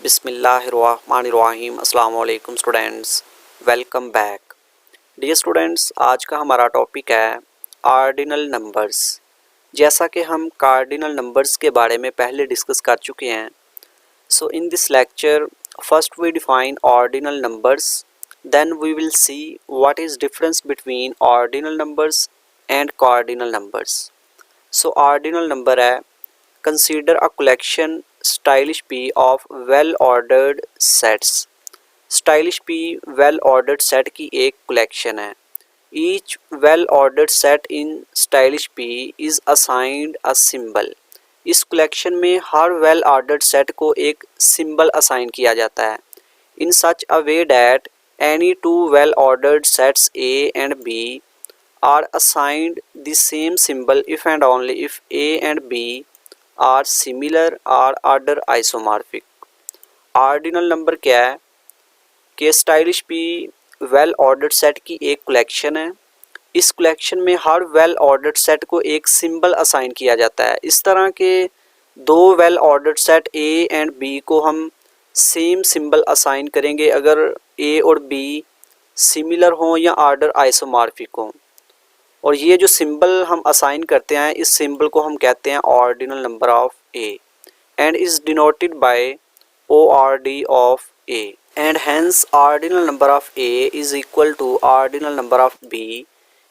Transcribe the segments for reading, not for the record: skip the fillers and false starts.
बिस्मिल्लाहिर्रहमानिर्रहीम। अस्सलाम वालेकुम students, welcome back. Dear students, आज का हमारा टॉपिक है ऑर्डिनल नंबर्स। जैसा कि हम कार्डिनल नंबर्स के बारे में पहले डिस्कस कर चुके हैं, so in this lecture first we define ordinal numbers, then we will see what is difference between ordinal numbers and cardinal numbers. So ordinal number है consider a collection stylish P of well ordered sets। Stylish P well ordered set की एक collection है। Each well ordered set in stylish P is assigned a symbol। इस collection में हर well ordered set को एक symbol assign किया जाता है। In such a way that any two well ordered sets A and B are assigned the same symbol if and only if A and B are similar are order isomorphic. Ordinal number क्या है कि स्टाइलिश पी well ordered set की एक collection है। इस collection में हर वेल ऑर्डर्ड सेट को एक सिंबल असाइन किया जाता है। इस तरह के दो well ordered set A and B को हम सेम सिंबल असाइन करेंगे अगर ए और बी सिमिलर हों या ऑर्डर आइसोमॉर्फिक हों। और ये जो सिंबल हम असाइन करते हैं, इस सिंबल को हम कहते हैं ordinal number of A and is denoted by O R D of A and hence ordinal number of A is equal to ordinal number of B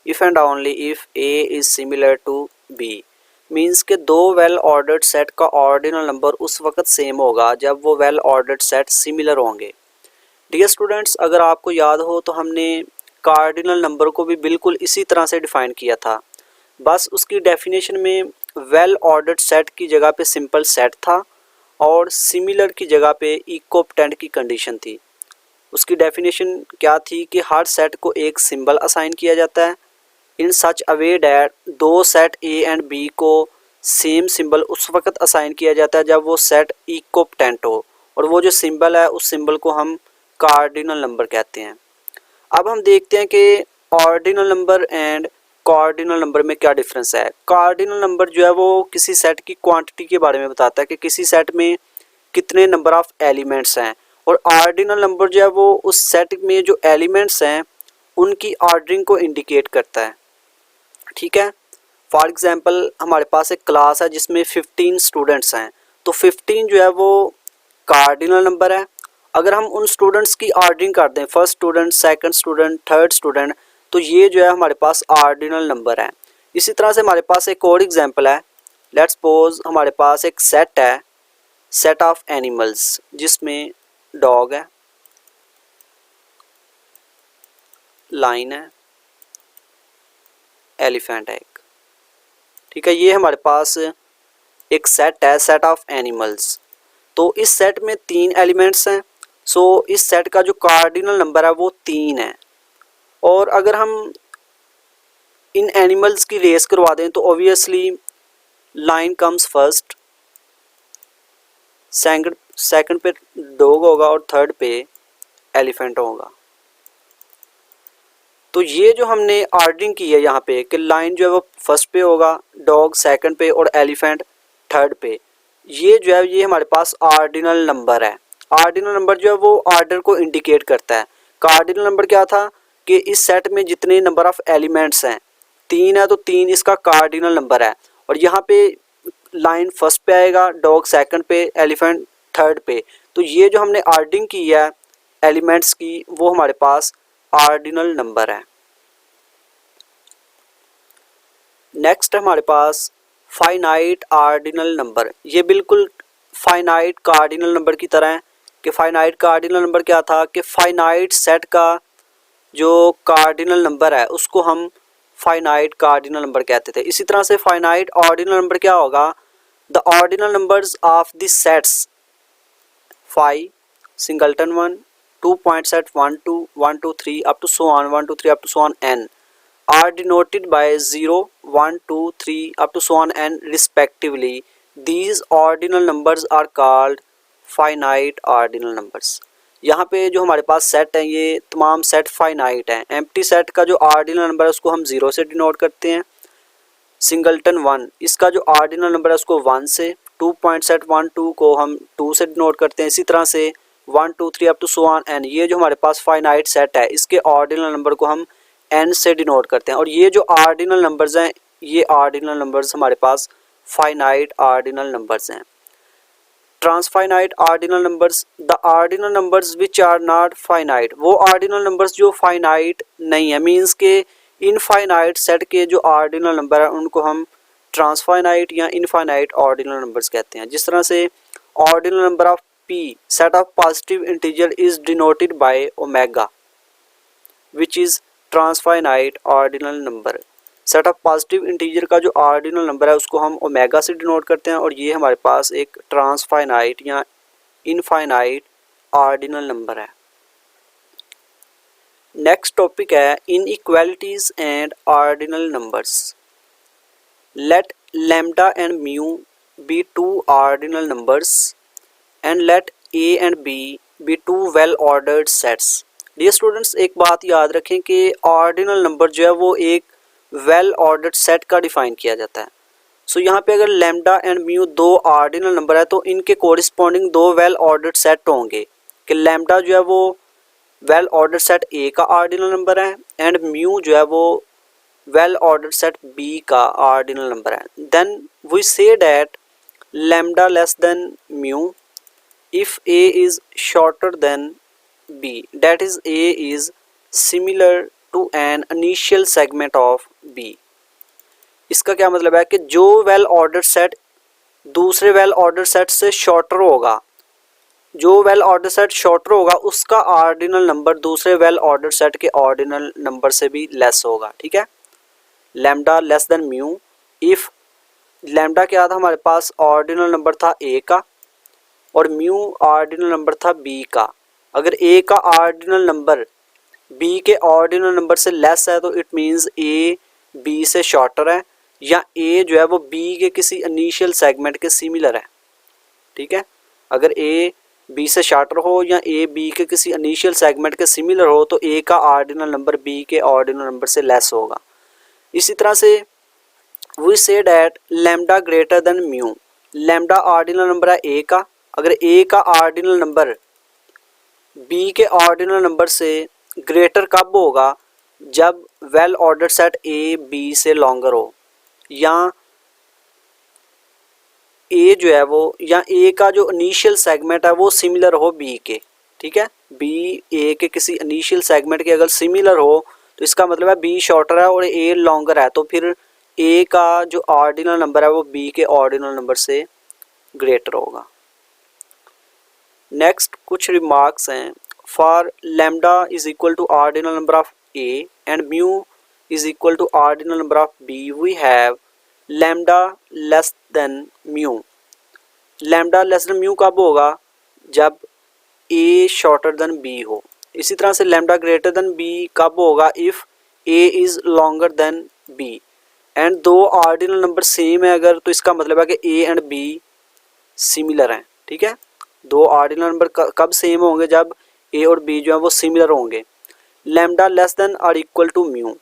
if and only if A is similar to B. Means के दो well ordered set का ordinal number उस वक्त same होगा जब वो well ordered set similar होंगे। Dear students, अगर आपको याद हो तो हमने कार्डिनल नंबर को भी बिल्कुल इसी तरह से डिफ़ाइन किया था, बस उसकी डेफिनेशन में वेल ऑर्डर्ड सेट की जगह पे सिंपल सेट था और सिमिलर की जगह पे इक्विवेलेंट की कंडीशन थी। उसकी डेफिनेशन क्या थी कि हर सेट को एक सिंबल असाइन किया जाता है इन सच अ वे डैट दो सेट ए एंड बी को सेम सिंबल उस वक्त असाइन किया जाता है जब वो सेट इक्विवेलेंट हो, और वो जो सिंबल है उस सिंबल को हम कार्डिनल नंबर कहते हैं। अब हम देखते हैं कि ordinal number and cardinal number में क्या डिफरेंस है। कार्डिनल नंबर जो है वो किसी सेट की क्वांटिटी के बारे में बताता है कि किसी सेट में कितने नंबर ऑफ एलिमेंट्स हैं, और ऑर्डिनल नंबर जो है वो उस सेट में जो एलिमेंट्स हैं उनकी ऑर्डरिंग को इंडिकेट करता है। ठीक है, फॉर एग्जांपल हमारे पास एक क्लास है जिसमें 15 स्टूडेंट्स हैं, तो 15 जो है वो कार्डिनल नंबर है। अगर हम उन स्टूडेंट्स की ऑर्डरिंग कर दें, first student, second student, third student, तो ये जो है हमारे पास ऑर्डिनल नंबर है। इसी तरह से हमारे पास एक और एग्जांपल है। लेट्स सपोज हमारे पास एक सेट है, सेट ऑफ एनिमल्स, जिसमें डॉग है, लाइन है, एलिफेंट है एक। ठीक है, ये हमारे पास एक सेट है, सेट ऑफ एनिमल्स। तो इस सेट में 3 एलिमेंट्स हैं। सो इस सेट का जो कार्डिनल नंबर है वो 3 है। और अगर हम इन एनिमल्स की रेस करवा दें तो obviously line comes first, second पे डॉग होगा और थर्ड पे एलिफेंट होगा। तो ये जो हमने ऑर्डरिंग की है यहाँ पे कि लाइन जो है वो फर्स्ट पे होगा, डॉग सेकंड पे और एलिफेंट थर्ड पे, ये जो है ये हमारे पास ऑर्डिनल नंबर है। ऑर्डिनल नंबर जो है वो ऑर्डर को इंडिकेट करता है। कार्डिनल नंबर क्या था कि इस सेट में जितने नंबर ऑफ एलिमेंट्स हैं 3 है, तो 3 इसका कार्डिनल नंबर है। और यहाँ पे लाइन फर्स्ट पे आएगा, डॉग सेकंड पे, एलिफेंट थर्ड पे। तो ये जो हमने ऑर्डरिंग की है एलिमेंट्स की, वो हमारे पास ऑर्डिनल नंबर है। नेक्स्ट हमारे पास फाइनाइट ऑर्डिनल नंबर। ये बिल्कुल फाइनाइट कार्डिनल नंबर की तरह है कि फाइनाइट कार्डिनल नंबर क्या था कि फाइनाइट सेट का जो कार्डिनल नंबर है उसको हम फाइनाइट कार्डिनल नंबर कहते थे। इसी तरह से फाइनाइट ऑर्डिनल नंबर क्या होगा, the ordinal numbers of the sets 5 singleton 1 2 point set 1 2 1 2 3 up to so on 1 2 3 up to so on n are denoted by 0 1 2 3 up to so on n respectively. These ordinal numbers are called finite ordinal numbers। यहाँ पे जो हमारे पास set है ये तमाम set finite हैं। Empty set का जो ऑर्डिनल नंबर है उसको हम 0 से डिनोट करते हैं, सिंगलटन 1, इसका जो ऑर्डिनल नंबर है उसको 1 से, 2 पॉइंट सेट 1 2 को हम 2 से डिनोट करते हैं। इसी तरह से 1 2 3 up to so on n, ये जो हमारे पास फाइनाइट सेट है इसके ऑर्डिनल नंबर को हम एन से डिनोट करते हैं। और ये जो ऑर्डिनल नंबर्स हैं ये ऑर्डिनल नंबर्स हमारे पास फाइनाइट ऑर्डिनल नंबर्स हैं। Transfinite ordinal numbers, the ordinal numbers which are not finite, वो ऑर्डिनल नंबर्स जो फाइनाइट नहीं है, मींस के इनफाइनाइट सेट के जो ऑर्डिनल नंबर है उनको हम ट्रांसफाइनाइट या इनफाइनाइट ऑर्डिनल नंबर्स कहते हैं। जिस तरह से ordinal number of P set of positive integer is denoted by omega which is transfinite ordinal number. Set of positive integer का जो ऑर्डिनल नंबर है उसको हम ओमेगा से डिनोट करते हैं और ये हमारे पास एक ट्रांसफाइनाइट या इनफाइनाइट ऑर्डिनल नंबर है। नेक्स्ट टॉपिक है inequalities and ordinal numbers. Let lambda and mu be two ordinal numbers and let A and B be two well ordered sets. Dear students, एक बात याद रखें कि ऑर्डिनल नंबर जो है वो एक वेल ऑर्डर्ड सेट का डिफाइन किया जाता है। सो यहाँ पे अगर लैम्डा एंड म्यू दो ऑर्डिनल नंबर है तो इनके कोरिस्पॉन्डिंग दो वेल ऑर्डर्ड सेट होंगे कि लैम्डा जो है वो वेल ऑर्डर्ड सेट ए का ऑर्डिनल नंबर है एंड म्यू जो है वो वेल ऑर्डर्ड सेट बी का ऑर्डिनल नंबर है। Then we say that lambda less than mu if a is shorter than b, that is a is similar to an initial segment of b। इसका क्या मतलब है कि जो well ordered set दूसरे well ordered set से shorter होगा, जो वेल ऑर्डर सेट शॉर्टर होगा उसका ऑर्डिनल नंबर दूसरे वेल ऑर्डर सेट के ऑर्डिनल नंबर से भी लेस होगा। ठीक है, lambda less than mu, if lambda क्या था हमारे पास ऑर्डिनल नंबर था ए का और म्यू ऑर्डिनल नंबर था बी का। अगर ए का ऑर्डिनल नंबर बी के ऑर्डिनल नंबर से लेस है तो इट मींस ए बी से शॉर्टर है या ए जो है वो बी के किसी इनिशियल सेगमेंट के सिमिलर है। ठीक है, अगर ए बी से शॉर्टर हो या ए बी के किसी इनिशियल सेगमेंट के सिमिलर हो तो ए का ऑर्डिनल नंबर बी के ऑर्डिनल नंबर से लेस होगा। इसी तरह से we say that lambda greater than mu, lambda ordinal number है ए का, अगर ए का ऑर्डिनल नंबर बी के ऑर्डिनल नंबर से ग्रेटर कब होगा, जब well ordered set A B से लॉन्गर हो या ए जो है वो या ए का जो इनिशियल सेगमेंट है वो सिमिलर हो बी के। ठीक है, बी ए के किसी इनिशियल सेगमेंट के अगर सिमिलर हो तो इसका मतलब है बी शॉर्टर है और ए लॉन्गर है, तो फिर ए का जो ऑर्डिनल नंबर है वो बी के ऑर्डिनल नंबर से ग्रेटर होगा। नेक्स्ट कुछ रिमार्क्स हैं। For lambda is equal to ordinal number of A and mu is equal to ordinal number of B we have lambda less than mu. Lambda less than mu कब होगा, जब ए shorter than B हो। इसी तरह से lambda greater then B कब होगा, if A is longer than B. And दो ऑर्डिनल नंबर सेम है अगर तो इसका मतलब है कि ए एंड बी सिमिलर हैं। ठीक है, दो ऑर्डिनल नंबर कब सेम होंगे, जब ए और बी जो है वो सिमिलर होंगे। लैम्डा लेस देन और equal to mu,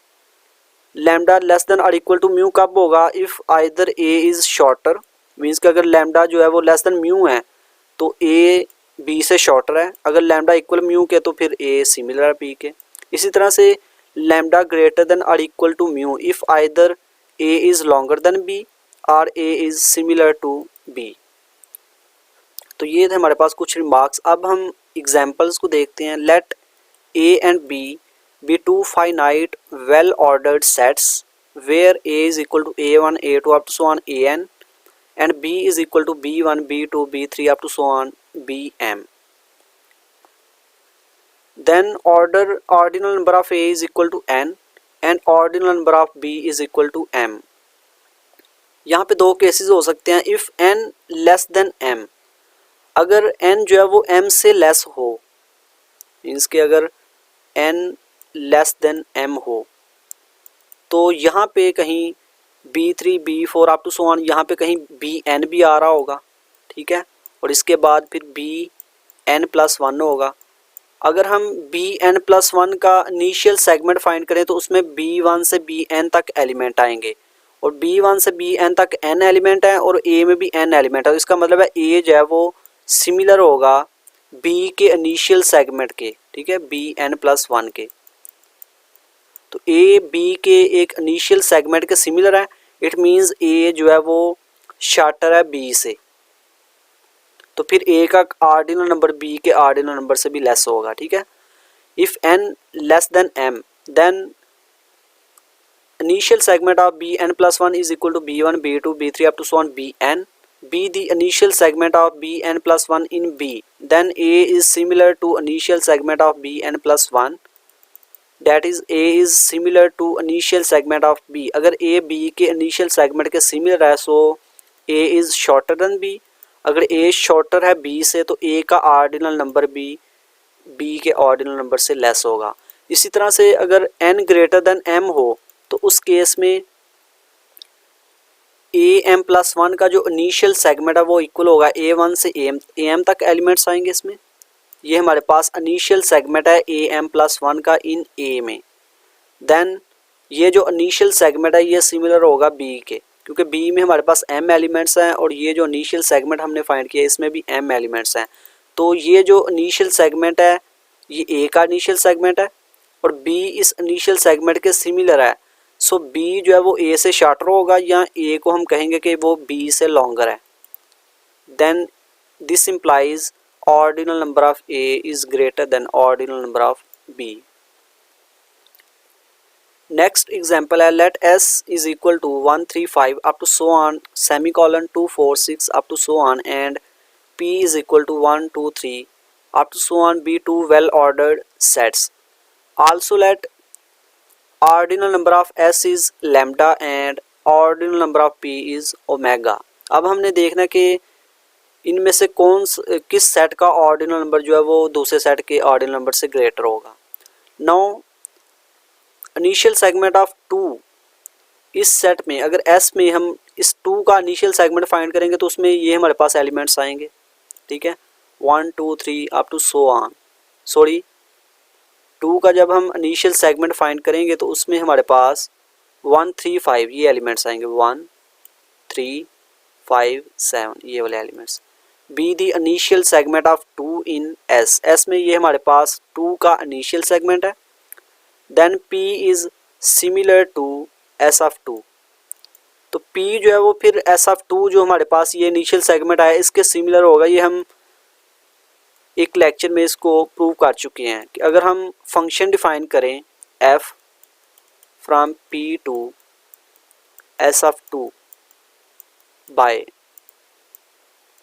lambda less than और इक्वल टू म्यू कब होगा, if either A is shorter, means कि अगर लैम्डा जो है वो लेस देन म्यू है तो ए बी से शॉर्टर है, अगर लैम्डा इक्वल म्यू के तो फिर ए सिमिलर है बी के। इसी तरह से लैम्डा ग्रेटर देन और equal to mu if either A is longer than B और A is similar to B. तो ये थे हमारे पास कुछ रिमार्क्स। अब हम एग्जाम्पल्स को देखते हैं। Let A and B be two finite well ordered sets where A is equal to a1 a2 up to so on an and b is equal to b1 b2 b3 up to so on bm. Then ordinal number of a is equal to n and ordinal number of b is equal to m. यहाँ पे दो cases हो सकते हैं। If n less than m, अगर n जो है वो m से लेस हो, मीन्स कि अगर n लेस देन m हो तो यहाँ पे कहीं b3 b4 up to so on, यहाँ पे कहीं bn भी आ रहा होगा। ठीक है, और इसके बाद फिर bn+1 होगा। अगर हम bn+1 का इनिशियल सेगमेंट फाइंड करें तो उसमें b1 से bn तक एलिमेंट आएंगे और B1 से Bn तक n एलिमेंट है और A में भी n एलिमेंट है। तो इसका मतलब है A जो है वो सिमिलर होगा B के इनिशियल सेगमेंट के, ठीक है, Bn+1 के। तो A B के एक इनिशियल सेगमेंट के सिमिलर है, इट मीन्स A जो है वो शॉर्टर है B से। तो फिर A का ऑर्डिनल नंबर B के ऑर्डिनल नंबर से भी लेस होगा, ठीक है। If n less than m then initial segment of Bn+1 is equal to B1, B2, B3 up to so on Bn. Be the initial segment of Bn+1 in B. Then A is similar to initial segment of Bn+1. That is A is similar to initial segment of B. अगर A B के initial segment के similar है so A is shorter than B. अगर A shorter है B से तो A का ordinal number B B के ordinal number से less होगा। इसी तरह से अगर n greater than m हो तो उस केस में am+1 का जो इनिशियल सेगमेंट है वो इक्वल होगा A1 से am तक एलिमेंट्स आएंगे इसमें। ये हमारे पास इनिशियल सेगमेंट है am+1 का इन A में। देन ये जो इनिशियल सेगमेंट है ये सिमिलर होगा B के, क्योंकि B में हमारे पास m एलिमेंट्स हैं और ये जो इनिशियल सेगमेंट हमने फाइंड किया इसमें भी m एलिमेंट्स हैं। तो ये जो इनिशियल सेगमेंट है ये A का इनिशियल सेगमेंट है और B इस इनिशियल सेगमेंट के सिमिलर है। सो B जो है वो A से शॉर्टर होगा या A को हम कहेंगे कि वो B से लॉन्गर है। Then this implies ordinal number of A is greater than ordinal number of B। Next example है let S is equal to 1 3 5 up to so on semicolon 2 4 6 up to so on and P is equal to 1 2 3 up to so on be two well ordered sets. Also let ordinal number of S is lambda and ordinal number of P is omega. अब हमने देखना कि इनमें से किस set का ordinal number जो है वो दूसरे सेट के ऑर्डिनल नंबर से ग्रेटर होगा। नाउ इनिशियल सेगमेंट ऑफ 2 इस सेट में अगर S में हम इस 2 का इनिशियल सेगमेंट फाइंड करेंगे तो उसमें ये हमारे पास एलिमेंट्स आएंगे, ठीक है, 1 2 3 अप टू सो ऑन। 2 का जब हम इनिशियल सेगमेंट फाइंड करेंगे तो उसमें हमारे पास 1 3 5 ये एलिमेंट्स आएंगे, 1 3 5 7 ये वाले elements. Be the initial segment of 2 in S में ये हमारे पास 2 का इनिशियल सेगमेंट है। Then P is similar to S of 2। तो P जो है वो फिर S ऑफ 2 जो हमारे पास ये इनिशियल सेगमेंट आया इसके सिमिलर होगा। ये हम एक लेक्चर में इसको प्रूव कर चुके हैं कि अगर हम फंक्शन डिफाइन करें f from P to S of 2 by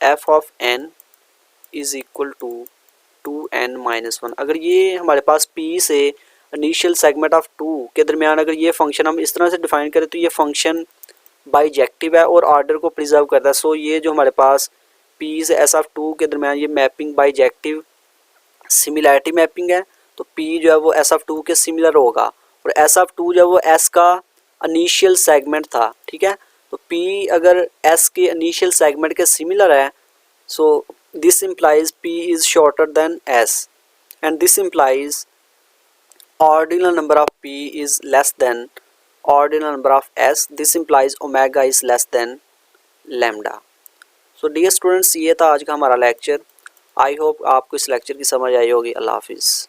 f of n is equal to 2n-1, अगर ये हमारे पास P से इनिशियल सेगमेंट ऑफ 2 के दरमियान अगर ये फंक्शन हम इस तरह से डिफाइन करें तो ये फंक्शन बाइजेक्टिव है और ऑर्डर को प्रिजर्व करता है। सो ये जो हमारे पास P से S ऑफ 2 के दरमियान ये मैपिंग बाइजेक्टिव सिमिलैरिटी मैपिंग है। तो P जो है वो S ऑफ 2 के सिमिलर होगा और S ऑफ 2 जो है वो S का इनिशियल सेगमेंट था, ठीक है। तो P अगर S के इनिशियल सेगमेंट के सिमिलर है so this implies P is shorter than S and this implies ordinal number of P is less than ordinal number of S. This implies omega is less than lambda. So dear students, ये था आज का हमारा lecture. I hope आपको इस lecture की समझ आई होगी। अल्लाह हाफिज़।